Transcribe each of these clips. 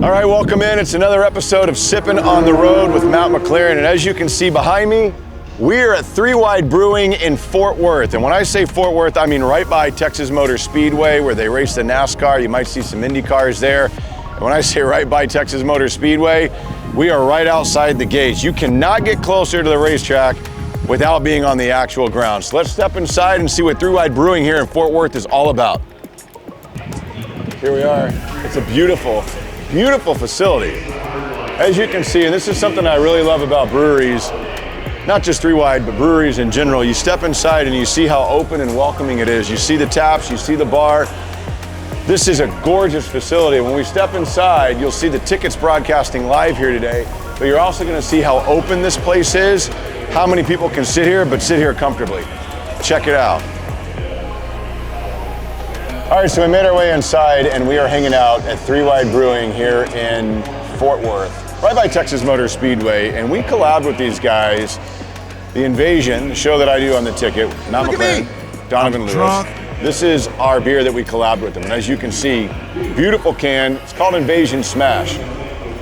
All right, welcome in. It's another episode of Sippin' on the Road with Matt McClearin. And as you can see behind me, we're at Three Wide Brewing in Fort Worth. And when I say Fort Worth, I mean right by Texas Motor Speedway where they race the NASCAR. You might see some Indy cars there. And when I say right by Texas Motor Speedway, we are right outside the gates. You cannot get closer to the racetrack without being on the actual ground. So let's step inside and see what Three Wide Brewing here in Fort Worth is all about. Here we are. It's a beautiful, beautiful facility. As you can see, and this is something I really love about breweries, not just Three Wide, but breweries in general. You step inside and you see how open and welcoming it is. You see the taps, you see the bar. This is a gorgeous facility. When we step inside, you'll see the tickets broadcasting live here today, but you're also gonna see how open this place is, how many people can sit here, but sit here comfortably. Check it out. All right, so we made our way inside and we are hanging out at Three Wide Brewing here in Fort Worth, right by Texas Motor Speedway, and we collabed with these guys, The Invasion, the show that I do on the ticket, Matt McClearin, Donovan Lewis. This is our beer that we collabed with them, and as you can see, beautiful can. It's called Invasion Smash.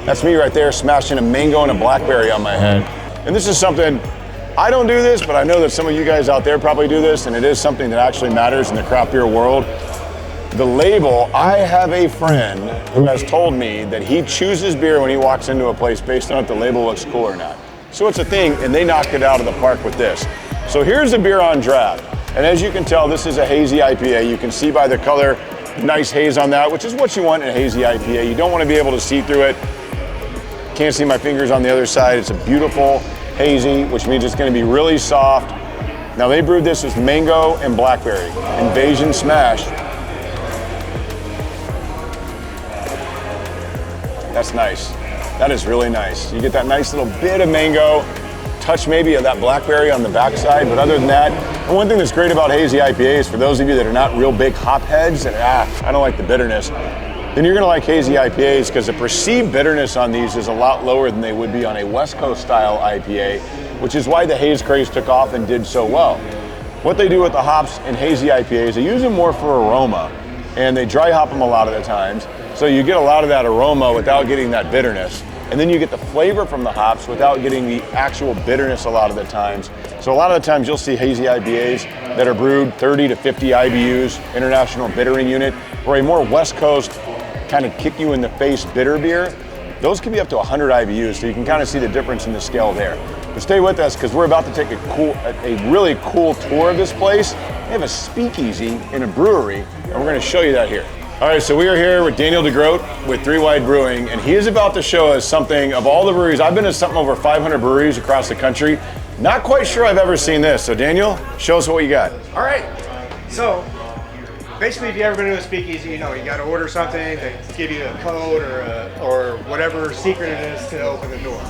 That's me right there smashing a mango and a blackberry on my head. And this is something, I don't do this, but I know that some of you guys out there probably do this, and it is something that actually matters in the craft beer world. The label, I have a friend who has told me that he chooses beer when he walks into a place based on if the label looks cool or not. So it's a thing, and they knocked it out of the park with this. So here's the beer on draft. And as you can tell, this is a hazy IPA. You can see by the color, nice haze on that, which is what you want in a hazy IPA. You don't want to be able to see through it. Can't see my fingers on the other side. It's a beautiful hazy, which means it's going to be really soft. Now they brewed this with mango and blackberry. Invasion Smash. That's nice. That is really nice. You get that nice little bit of mango, touch maybe of that blackberry on the backside, but other than that, and one thing that's great about hazy IPAs, for those of you that are not real big hop heads and I don't like the bitterness, then you're gonna like hazy IPAs because the perceived bitterness on these is a lot lower than they would be on a West Coast style IPA, which is why the haze craze took off and did so well. What they do with the hops in hazy IPAs, they use them more for aroma, and they dry hop them a lot of the times. So you get a lot of that aroma without getting that bitterness. And then you get the flavor from the hops without getting the actual bitterness a lot of the times. So a lot of the times you'll see hazy IPAs that are brewed 30 to 50 IBUs, International Bittering Unit, or a more West Coast kind of kick you in the face bitter beer. Those can be up to 100 IBUs, so you can kind of see the difference in the scale there. But stay with us because we're about to take a really cool tour of this place. They have a speakeasy in a brewery, and we're going to show you that here. All right, so we are here with Daniel DeGroat with Three Wide Brewing, and he is about to show us something of all the breweries. I've been to something over 500 breweries across the country. Not quite sure I've ever seen this. So Daniel, show us what you got. All right, so basically if you ever been to a speakeasy, you know, you got to order something, they give you a code or whatever secret it is to open the door.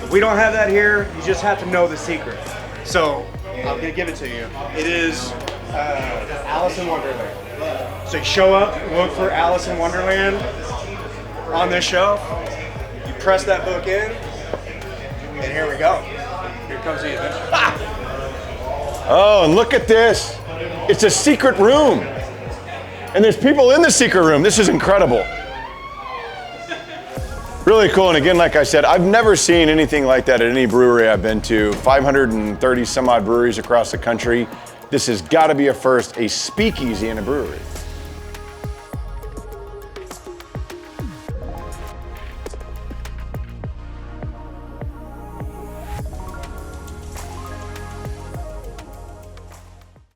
If we don't have that here, you just have to know the secret. So I'm gonna give it to you. It is Alice in Wonderland. So you show up, look for Alice in Wonderland on this shelf, you press that book in, and here we go. Here comes the adventure. Oh, and look at this. It's a secret room. And there's people in the secret room. This is incredible. Really cool, and again, like I said, I've never seen anything like that at any brewery I've been to. 530 some odd breweries across the country. This has got to be a first, a speakeasy in a brewery.